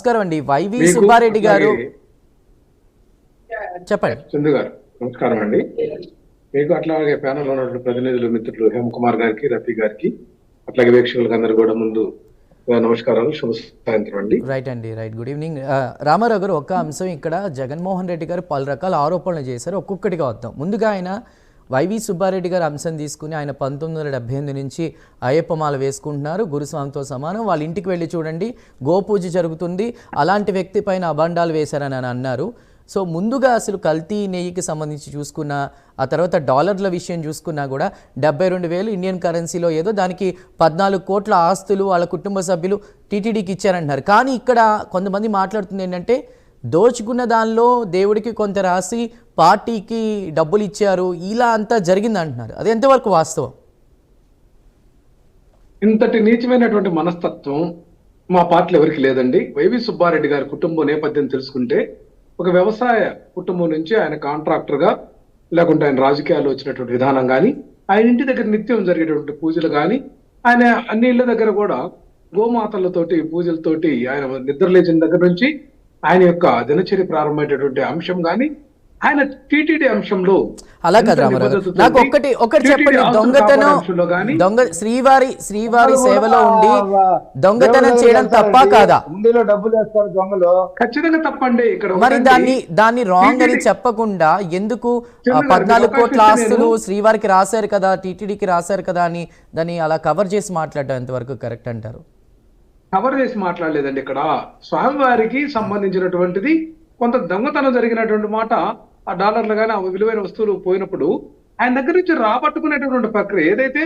నమస్కారం అండి. వైవి సుబ్బారెడ్డి గారు చెప్పండి. చందు గారు నమస్కారం అండి. మీకు అట్లాగే ప్యానల్ లో ఉన్నటువంటి ప్రతినిధులు మిత్రులు హేమకుమార్ గారికి, రఫీ గారికి, అట్లాగే వీక్షకులకు అందరు కూడా ముందు నమస్కారాలు, శుభ సాయంత్రం అండి. రైట్ అండి, రైట్. Good evening. రామారావు గారు, ఒక అంశం ఇక్కడ జగన్మోహన్ రెడ్డి గారు పలు రకాల ఆరోపణలు చేశారు. ఒక్కొక్కటిగా వద్దాం. ముందుగా ఆయన వైవి సుబ్బారెడ్డి గారు అంశం తీసుకుని ఆయన 1978 నుంచి అయ్యప్పమాల వేసుకుంటున్నారు, గురుస్వామితో సమానం. వాళ్ళ ఇంటికి వెళ్ళి చూడండి, గోపూజ జరుగుతుంది, అలాంటి వ్యక్తి పైన అబండాలు వేశారని అని అన్నారు. సో ముందుగా అసలు కల్తీ నెయ్యికి సంబంధించి చూసుకున్న, ఆ తర్వాత డాలర్ల విషయం చూసుకున్నా కూడా 72,000 ఇండియన్ కరెన్సీలో ఏదో దానికి 14 కోట్ల ఆస్తులు వాళ్ళ కుటుంబ సభ్యులు టీటీడీకి ఇచ్చారంటున్నారు. కానీ ఇక్కడ కొంతమంది మాట్లాడుతుంది ఏంటంటే, దోచుకున్న దానిలో దేవుడికి కొంత రాసి పార్టీకి డబ్బులు ఇచ్చారు, ఇలా అంతా జరిగింది అంటున్నారు. అది ఎంతవరకు వాస్తవం? ఇంతటి నీచమైనటువంటి మనస్తత్వం మా పార్టీలో ఎవరికి లేదండి. వైవి సుబ్బారెడ్డి గారి కుటుంబ నేపథ్యం తెలుసుకుంటే, ఒక వ్యవసాయ కుటుంబం నుంచి ఆయన కాంట్రాక్టర్ గా, లేకుంటే ఆయన రాజకీయాల్లో వచ్చినటువంటి విధానం కానీ, ఆయన ఇంటి దగ్గర నిత్యం జరిగేటువంటి పూజలు కానీ, ఆయన అన్ని ఇళ్ల దగ్గర కూడా గోమాతలతోటి పూజలతోటి ఆయన నిద్ర లేచిన దగ్గర నుంచి ఆయన యొక్క దినచర్య ప్రారంభమైనటువంటి అంశం కానీ, ఆయన టీటీడీ అంశంలో అలా కదా రామారావు, నాకు ఒకటి చెప్పండి. దొంగ శ్రీవారి సేవలో ఉండి దొంగతనం చేయడం తప్ప కాదా? డబ్బులు వేస్తారు దొంగలు, ఖచ్చితంగా తప్పండి. ఇక్కడ మరి దాన్ని రాంగ్ అని చెప్పకుండా ఎందుకు 14 కోట్ల ఆస్తులు శ్రీవారికి రాశారు కదా, టీటీడీకి రాశారు కదా అని దాన్ని అలా కవర్ చేసి మాట్లాడడం ఎంతవరకు కరెక్ట్ అంటారు? కవర్ చేసి మాట్లాడలేదండి. ఇక్కడ స్వామివారికి సంబంధించినటువంటిది కొంత దొంగతనం జరిగినటువంటి మాట, ఆ డాలర్లు కానీ ఆ విలువైన వస్తువులు పోయినప్పుడు ఆయన దగ్గర నుంచి రాబట్టుకునేటటువంటి ప్రక్రియ ఏదైతే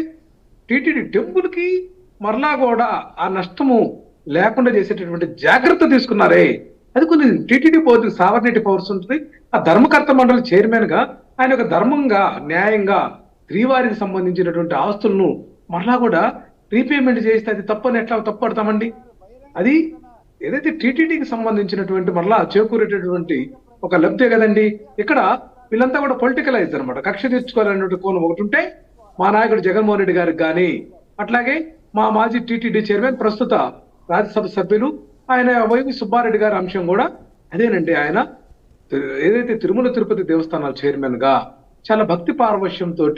టీటీడీ టెంపుల్ కి మరలా కూడా ఆ నష్టము లేకుండా చేసేటటువంటి జాగ్రత్త తీసుకున్నారే, అది కొన్ని టీటీడీ బోర్డు సావర్నిటీ పవర్స్ ఉంటుంది. ఆ ధర్మకర్త మండలి చైర్మన్ గా ఆయన ఒక ధర్మంగా, న్యాయంగా శ్రీవారికి సంబంధించినటువంటి ఆస్తులను మరలా కూడా రీపేమెంట్ చేస్తే అది తప్పని ఎట్లా తప్పడతామండి? అది ఏదైతే టీటీడీకి సంబంధించినటువంటి మరలా చేకూరేటటువంటి ఒక లబ్ధే కదండి. ఇక్కడ వీళ్ళంతా కూడా పొలిటికలైజ్ అనమాట. కక్ష తీర్చుకోవాలనే కోణం ఒకటి ఉంటే మా నాయకుడు జగన్మోహన్ రెడ్డి గారికి కానీ, అట్లాగే మా మాజీ టీటీడీ చైర్మన్, ప్రస్తుత రాజ్యసభ సభ్యులు ఆయన వైవి సుబ్బారెడ్డి గారి అంశం కూడా అదేనండి. ఆయన ఏదైతే తిరుమల తిరుపతి దేవస్థానాల చైర్మన్ గా చాలా భక్తి పారవశ్యంతో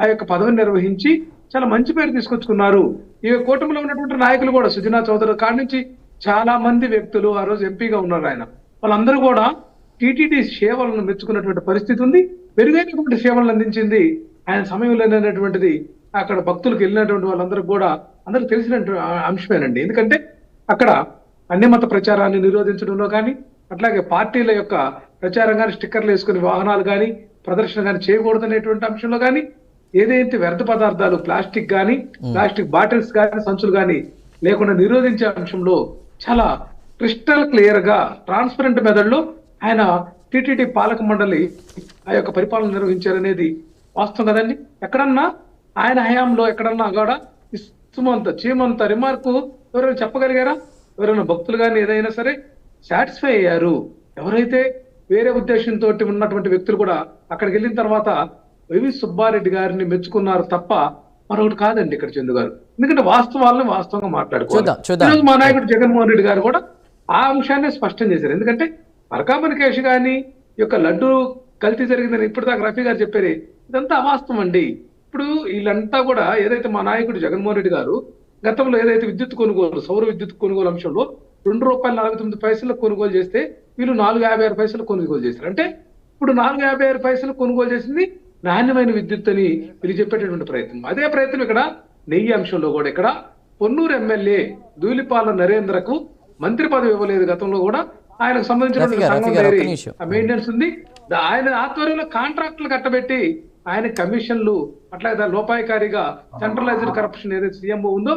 ఆ యొక్క పదవిని నిర్వహించి చాలా మంచి పేరు తీసుకొచ్చుకున్నారు. ఈ కూటమిలో ఉన్నటువంటి నాయకులు కూడా సుజనా చౌదరి కాడి నుంచి చాలా మంది వ్యక్తులు ఆ రోజు ఎంపీగా ఉన్నారు. ఆయన వాళ్ళందరూ కూడా టీటీడీ సేవలను మెచ్చుకున్నటువంటి పరిస్థితి ఉంది. మెరుగైనటువంటి సేవలను అందించింది ఆయన సమయంలో అనేటువంటిది అక్కడ భక్తులకు వెళ్ళినటువంటి వాళ్ళందరూ కూడా అందరికి తెలిసినటువంటి అంశమేనండి. ఎందుకంటే అక్కడ అన్యమత ప్రచారాన్ని నిరోధించడంలో కానీ, అట్లాగే పార్టీల యొక్క ప్రచారం కానీ, స్టిక్కర్లు వేసుకునే వాహనాలు కానీ, ప్రదర్శన కానీ చేయకూడదనేటువంటి అంశంలో కానీ, ఏదైతే వ్యర్థ పదార్థాలు ప్లాస్టిక్ కానీ, ప్లాస్టిక్ బాటిల్స్ కానీ, సంచులు కానీ లేకుండా నిరోధించే అంశంలో చాలా క్రిస్టల్ క్లియర్ గా ట్రాన్స్పరెంట్ మెథడ్ లో ఆయన టీటీడీ పాలక మండలి ఆ యొక్క పరిపాలన నిర్వహించారనేది వాస్తవం కదండి. ఎక్కడన్నా ఆయన హయాంలో ఎక్కడన్నా కూడా ఇసుమంత చీమంత రిమార్కు ఎవరైనా చెప్పగలిగారా? ఎవరైనా భక్తులు కానీ ఏదైనా సరే సాటిస్ఫై అయ్యారు? ఎవరైతే వేరే ఉద్దేశంతో ఉన్నటువంటి వ్యక్తులు కూడా అక్కడికి వెళ్ళిన తర్వాత వైవి సుబ్బారెడ్డి గారిని మెచ్చుకున్నారు తప్ప మరొకటి కాదండి ఇక్కడ చందు గారు. ఎందుకంటే వాస్తవాలను వాస్తవంగా మాట్లాడుకోవాలి. మా నాయకుడు జగన్మోహన్ రెడ్డి గారు కూడా ఆ అంశాన్ని స్పష్టం చేశారు. ఎందుకంటే మరకామని కేసు కానీ, ఈ యొక్క లడ్డు కల్తీ జరిగిందని ఇప్పుడు దాకా రఫీ గారు చెప్పారు, ఇదంతా అవాస్తవం అండి. ఇప్పుడు వీళ్ళంతా కూడా ఏదైతే మా నాయకుడు జగన్మోహన్ రెడ్డి గారు గతంలో ఏదైతే విద్యుత్ కొనుగోలు, సౌర విద్యుత్ కొనుగోలు అంశంలో ₹2.49 కొనుగోలు చేస్తే వీళ్ళు ₹4.56 కొనుగోలు చేశారు. అంటే ఇప్పుడు ₹4.56 కొనుగోలు చేసింది నాణ్యమైన విద్యుత్ అని వీళ్ళు చెప్పేటటువంటి ప్రయత్నం. అదే ప్రయత్నం ఇక్కడ నెయ్యి అంశంలో కూడా ఇక్కడ పొన్నూరు ఎమ్మెల్యే ధూళిపాల నరేంద్రకు మంత్రి పదవి ఇవ్వలేదు. గతంలో కూడా ఆయనకు సంబంధించిన మెయింటెనెన్స్ ఉంది. ఆయన ఆధ్వర్యంలో కాంట్రాక్టులు కట్టబెట్టి ఆయన కమిషన్లు అట్లాగే లోపాయకారిగా సెంట్రలైజ్డ్ కరప్షన్ ఏదైతే సీఎంఓ ఉందో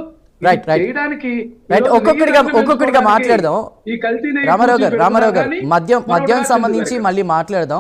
చేయడానికి ఒక్కొక్కటిగా మాట్లాడదాం. రామారావు గారు మద్యం సంబంధించి మళ్ళీ మాట్లాడదాం.